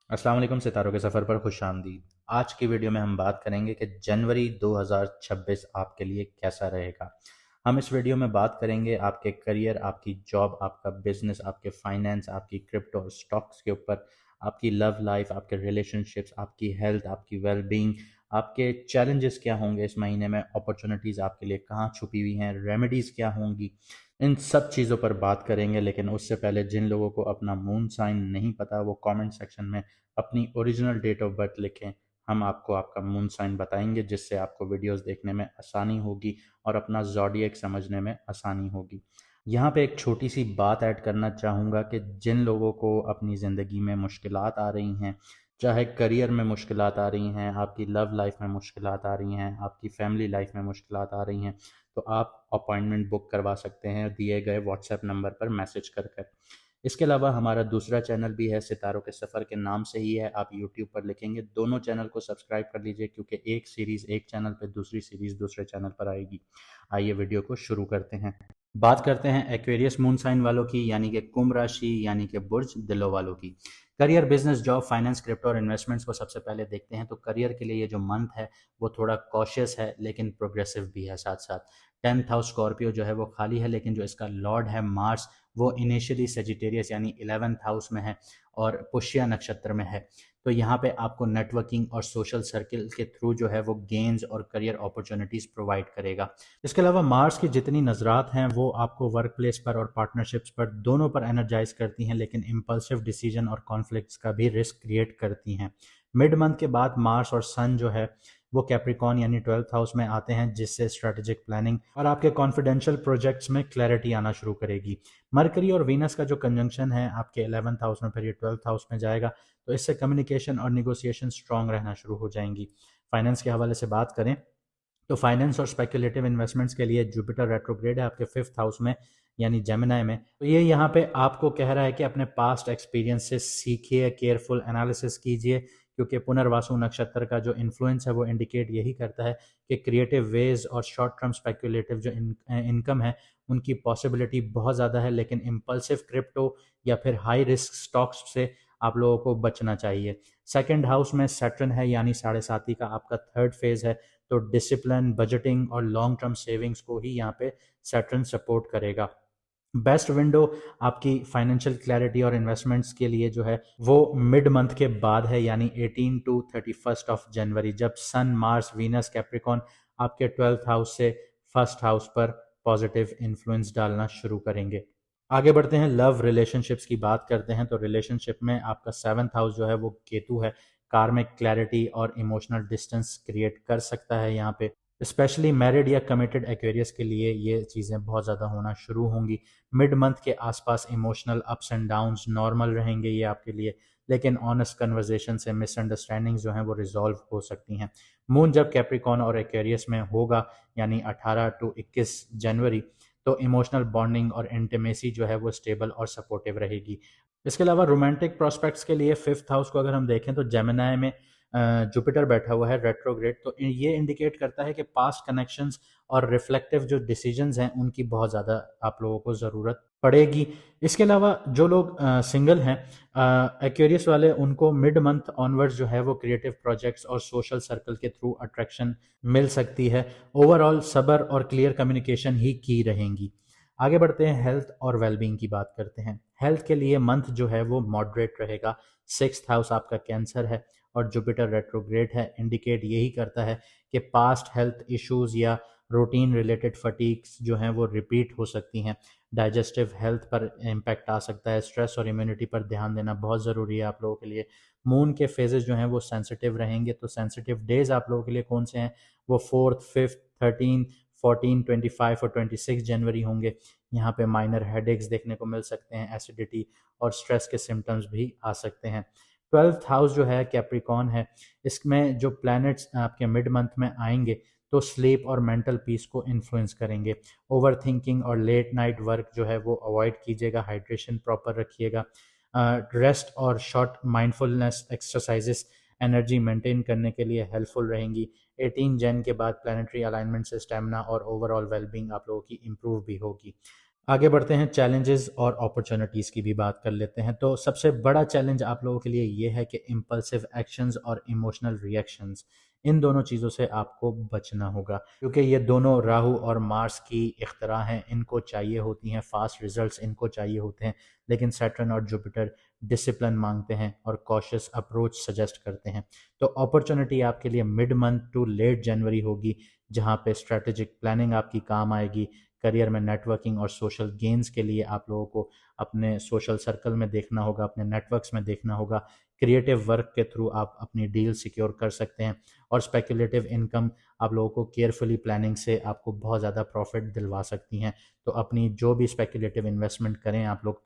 अस्सलाम वालेकुम, सितारों के सफ़र पर खुश आमदीद। आज की वीडियो में हम बात करेंगे कि जनवरी 2026 आपके लिए कैसा रहेगा। हम इस वीडियो में बात करेंगे आपके करियर, आपकी जॉब, आपका बिजनेस, आपके फाइनेंस, आपकी क्रिप्टो और स्टॉक्स के ऊपर, आपकी लव लाइफ, आपके रिलेशनशिप्स, आपकी हेल्थ, आपकी वेलबींग, आपके चैलेंजेस क्या होंगे इस महीने में, अपॉर्चुनिटीज़ आपके लिए कहाँ छुपी हुई हैं, रेमेडीज़ क्या होंगी। इन सब चीज़ों पर बात करेंगे, लेकिन उससे पहले जिन लोगों को अपना मून साइन नहीं पता वो कमेंट सेक्शन में अपनी ओरिजिनल डेट ऑफ बर्थ लिखें। हम आपको आपका मून साइन बताएंगे, जिससे आपको वीडियोस देखने में आसानी होगी और अपना ज़ोडिएक समझने में आसानी होगी। यहाँ पे एक छोटी सी बात ऐड करना चाहूँगा कि जिन लोगों को अपनी ज़िंदगी में मुश्किलात आ रही हैं, चाहे करियर में मुश्किलात आ रही हैं, आपकी लव लाइफ में मुश्किलात आ रही हैं, आपकी फैमिली लाइफ में मुश्किलात आ रही हैं, तो आप अपॉइंटमेंट बुक करवा सकते हैं दिए गए व्हाट्सएप नंबर पर मैसेज कर कर। इसके अलावा हमारा दूसरा चैनल भी है, सितारों के सफ़र के नाम से ही है। आप यूट्यूब पर लिखेंगे, दोनों चैनल को सब्सक्राइब कर लीजिए, क्योंकि एक सीरीज़ एक चैनल पे, दूसरी सीरीज़ दूसरे चैनल पर आएगी। आइए वीडियो को शुरू करते हैं। बात करते हैं एक्वेरियस मून साइन वालों की, यानी कि कुंभ राशि, यानी कि बुर्ज दिलों वालों की। Career, business, job, finance, crypto और इन्वेस्टमेंट्स को सबसे पहले देखते हैं। तो करियर के लिए ये जो मंथ है वो थोड़ा कॉशियस है, लेकिन प्रोग्रेसिव भी है साथ साथ। 10th हाउस स्कॉर्पियो जो है वो खाली है, लेकिन जो इसका लॉर्ड है मार्स, वो इनिशियली सेजिटेरियस यानी 11th हाउस में है और पुष्य नक्षत्र में है। तो यहाँ पे आपको नेटवर्किंग और सोशल सर्किल के थ्रू जो है वो गेन्स और करियर अपॉर्चुनिटीज़ प्रोवाइड करेगा। इसके अलावा मार्स की जितनी नजरात हैं वो आपको वर्क प्लेस पर और पार्टनरशिप्स पर दोनों पर एनर्जाइज करती हैं, लेकिन इम्पल्सिव डिसीजन और कॉन्फ्लिक्ट्स का भी रिस्क क्रिएट करती हैं। मिड मंथ के बाद मार्स और सन जो है वो कैप्रिकॉन यानी 12th हाउस में आते हैं, जिससे स्ट्रेटेजिक प्लानिंग और आपके कॉन्फिडेंशियल प्रोजेक्ट्स में क्लैरिटी आना शुरू करेगी। मरकरी और वीनस का जो कंजंक्शन है आपके 11th हाउस में, फिर ये 12th हाउस में जाएगा, तो इससे कम्युनिकेशन और निगोसिएशन स्ट्रांग रहना शुरू हो जाएंगी। फाइनेंस के हवाले से बात करें तो फाइनेंस और स्पेकुलेटिव इन्वेस्टमेंट्स के लिए जुपिटर रेट्रोग्रेड है आपके 5th हाउस में, यानी जेमिनाई में। तो ये यहाँ पे आपको कह रहा है कि अपने पास्ट एक्सपीरियंस से सीखिए, केयरफुल एनालिसिस कीजिए, क्योंकि पुनर्वासु नक्षत्र का जो इन्फ्लुएंस है वो इंडिकेट यही करता है कि क्रिएटिव वेज और शॉर्ट टर्म स्पेकुलेटिव जो इनकम है उनकी पॉसिबिलिटी बहुत ज़्यादा है, लेकिन इम्पल्सिव क्रिप्टो या फिर हाई रिस्क स्टॉक्स से आप लोगों को बचना चाहिए। सेकेंड हाउस में सैटर्न है, यानी साढ़े साथी का आपका थर्ड फेज है। तो डिसिप्लिन, बजटिंग और लॉन्ग टर्म सेविंग्स को ही यहाँ पे सैटर्न सपोर्ट करेगा। बेस्ट विंडो आपकी फाइनेंशियल क्लैरिटी और इन्वेस्टमेंट्स के लिए जो है वो मिड मंथ के बाद है, यानी 18 टू 31 ऑफ जनवरी, जब सन, मार्स, वीनस, कैप्रिकॉन आपके 12th हाउस से फर्स्ट हाउस पर पॉजिटिव इन्फ्लुएंस डालना शुरू करेंगे। आगे बढ़ते हैं, लव रिलेशनशिप्स की बात करते हैं। तो रिलेशनशिप में आपका 7th हाउस जो है वो केतु है। कार्मिक क्लैरिटी और इमोशनल डिस्टेंस क्रिएट कर सकता है यहाँ पे। स्पेशली मैरिड या कमिटेड एक्वेरियस के लिए ये चीज़ें बहुत ज़्यादा होना शुरू होंगी। मिड मंथ के आसपास emotional ups and downs normal रहेंगे ये आपके लिए, लेकिन ऑनेस्ट कन्वर्जेशन से मिसअंडरस्टैंडिंग्स जो हैं वो रिजॉल्व हो सकती हैं। मून जब कैप्रिकॉन और एक्वेरियस में होगा, यानी 18 टू 21 जनवरी, तो इमोशनल बॉन्डिंग और इंटीमेसी जो है वो स्टेबल और सपोर्टिव रहेगी। इसके अलावा रोमांटिक प्रोस्पेक्ट्स के लिए 5th हाउस को अगर हम देखें तो जेमिनाई में जुपिटर बैठा हुआ है रेट्रोग्रेड, तो ये इंडिकेट करता है कि पास्ट कनेक्शंस और रिफ्लेक्टिव जो डिसीजंस हैं उनकी बहुत ज़्यादा आप लोगों को ज़रूरत पड़ेगी। इसके अलावा जो लोग सिंगल हैं, एक्वेरियस वाले, उनको मिड मंथ ऑनवर्ड्स जो है वो क्रिएटिव प्रोजेक्ट्स और सोशल सर्कल के थ्रू अट्रैक्शन मिल सकती है। ओवरऑल सब्र और क्लियर कम्युनिकेशन ही की रहेंगी। आगे बढ़ते हैं, हेल्थ और वेलबींग की बात करते हैं। हेल्थ के लिए मंथ जो है वो मॉडरेट रहेगा। 6th हाउस आपका कैंसर है और जुपिटर रेट्रोग्रेड है, इंडिकेट यही करता है कि पास्ट हेल्थ इश्यूज या रूटीन रिलेटेड फटीग्स जो हैं वो रिपीट हो सकती हैं। डाइजेस्टिव हेल्थ पर इम्पैक्ट आ सकता है। स्ट्रेस और इम्यूनिटी पर ध्यान देना बहुत ज़रूरी है आप लोगों के लिए। मून के फेजेस जो हैं वो सेंसिटिव रहेंगे, तो सेंसिटिव डेज आप लोगों के लिए कौन से हैं, वो 4th, 5th, 13, 14, 25 और 26 जनवरी होंगे। यहाँ पे माइनर हेडेक्स देखने को मिल सकते हैं, एसिडिटी और स्ट्रेस के सिम्टम्स भी आ सकते हैं। 12th हाउस जो है कैप्रिकॉन है, इसमें जो प्लैनेट्स आपके मिड मंथ में आएंगे तो स्लीप और मेंटल पीस को इन्फ्लुएंस करेंगे। ओवर थिंकिंग और लेट नाइट वर्क जो है वो अवॉइड कीजिएगा। हाइड्रेशन प्रॉपर रखिएगा। रेस्ट और short mindfulness exercises energy maintain करने के लिए हेल्पफुल रहेंगी। 18 जन के बाद प्लानिटरी अलाइनमेंट से स्टेमिना और ओवरऑल वेलबींग आप लोगों की इम्प्रूव भी होगी। आगे बढ़ते हैं, चैलेंजेस और अपॉर्चुनिटीज़ की भी बात कर लेते हैं। तो सबसे बड़ा चैलेंज आप लोगों के लिए ये है कि इम्पल्सिव एक्शंस और इमोशनल रिएक्शंस, इन दोनों चीज़ों से आपको बचना होगा, क्योंकि ये दोनों राहु और मार्स की इख्तरा हैं। इनको चाहिए होती हैं फास्ट रिजल्ट्स, इनको चाहिए होते हैं, लेकिन सैटर्न और जुपिटर डिसिप्लिन मांगते हैं और कॉशियस अप्रोच सजेस्ट करते हैं। तो अपॉर्चुनिटी आपके लिए मिड मंथ टू लेट जनवरी होगी, जहाँ पे स्ट्रेटेजिक प्लानिंग आपकी काम आएगी। करियर में नेटवर्किंग और सोशल गेन्स के लिए आप लोगों को अपने सोशल सर्कल में देखना होगा, अपने नेटवर्क्स में देखना होगा। क्रिएटिव वर्क के थ्रू आप अपनी डील सिक्योर कर सकते हैं, और स्पेकुलेटिव इनकम आप लोगों को केयरफुली प्लानिंग से आपको बहुत ज़्यादा प्रॉफिट दिलवा सकती हैं। तो अपनी जो भी स्पेकुलेटिव इन्वेस्टमेंट करें आप लोग,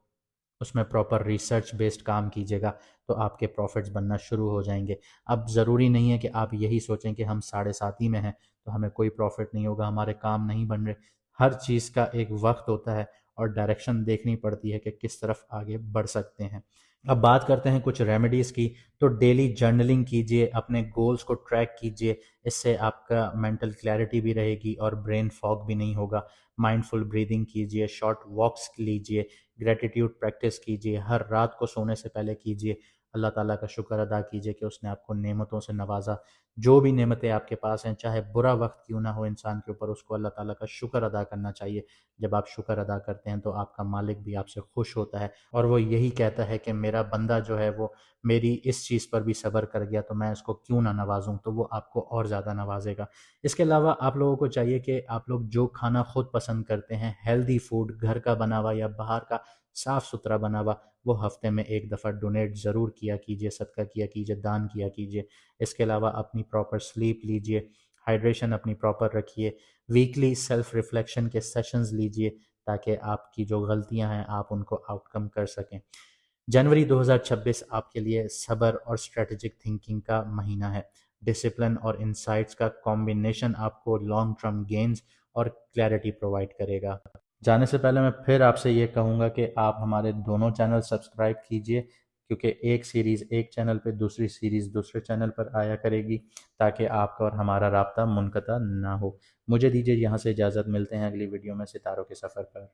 उसमें प्रॉपर रिसर्च बेस्ड काम कीजिएगा, तो आपके प्रॉफिट्स बनना शुरू हो जाएंगे। अब ज़रूरी नहीं है कि आप यही सोचें कि हम 7.5 में हैं तो हमें कोई प्रॉफिट नहीं होगा, हमारे काम नहीं बन रहे। हर चीज़ का एक वक्त होता है और डायरेक्शन देखनी पड़ती है कि किस तरफ आगे बढ़ सकते हैं। अब बात करते हैं कुछ रेमेडीज़ की। तो डेली जर्नलिंग कीजिए, अपने गोल्स को ट्रैक कीजिए, इससे आपका मेंटल क्लैरिटी भी रहेगी और ब्रेन फॉग भी नहीं होगा। माइंडफुल ब्रीदिंग कीजिए, शॉर्ट वॉक्स लीजिए, ग्रेटिट्यूड प्रैक्टिस कीजिए, हर रात को सोने से पहले कीजिए। अल्लाह ताला का शुक्र अदा कीजिए कि उसने आपको नेमतों से नवाजा। जो भी नेमतें आपके पास हैं, चाहे बुरा वक्त क्यों ना हो इंसान के ऊपर, उसको अल्लाह ताला का शुक्र अदा करना चाहिए। जब आप शुक्र अदा करते हैं तो आपका मालिक भी आपसे खुश होता है, और वो यही कहता है कि मेरा बंदा जो है वो मेरी इस चीज़ पर भी सब्र कर गया, तो मैं इसको क्यों ना नवाजूं, तो वो आपको और ज़्यादा नवाजेगा। इसके अलावा आप लोगों को चाहिए कि आप लोग जो खाना खुद पसंद करते हैं, हेल्दी फूड, घर का बना हुआ या बाहर का साफ़ सुथरा बना हुआ, वो हफ्ते में एक दफ़ा डोनेट ज़रूर किया कीजिए, सदका किया कीजिए, दान किया कीजिए। इसके अलावा अपनी प्रॉपर स्लीप लीजिए, हाइड्रेशन अपनी प्रॉपर रखिए, वीकली सेल्फ रिफ्लेक्शन के सेशंस लीजिए, ताकि आपकी जो गलतियां हैं आप उनको आउटकम कर सकें। जनवरी 2026 आपके लिए सब्र और स्ट्रेटेजिक थिंकिंग का महीना है। डिसिप्लिन और इंसाइट्स का कॉम्बिनेशन आपको लॉन्ग टर्म गेन्स और क्लैरिटी प्रोवाइड करेगा। जाने से पहले मैं फिर आपसे ये कहूँगा कि आप हमारे दोनों चैनल सब्सक्राइब कीजिए, क्योंकि एक सीरीज़ एक चैनल पे, दूसरी सीरीज़ दूसरे चैनल पर आया करेगी, ताकि आपका और हमारा राब्ता मुनक़ता ना हो। मुझे दीजिए यहाँ से इजाज़त, मिलते हैं अगली वीडियो में सितारों के सफ़र पर।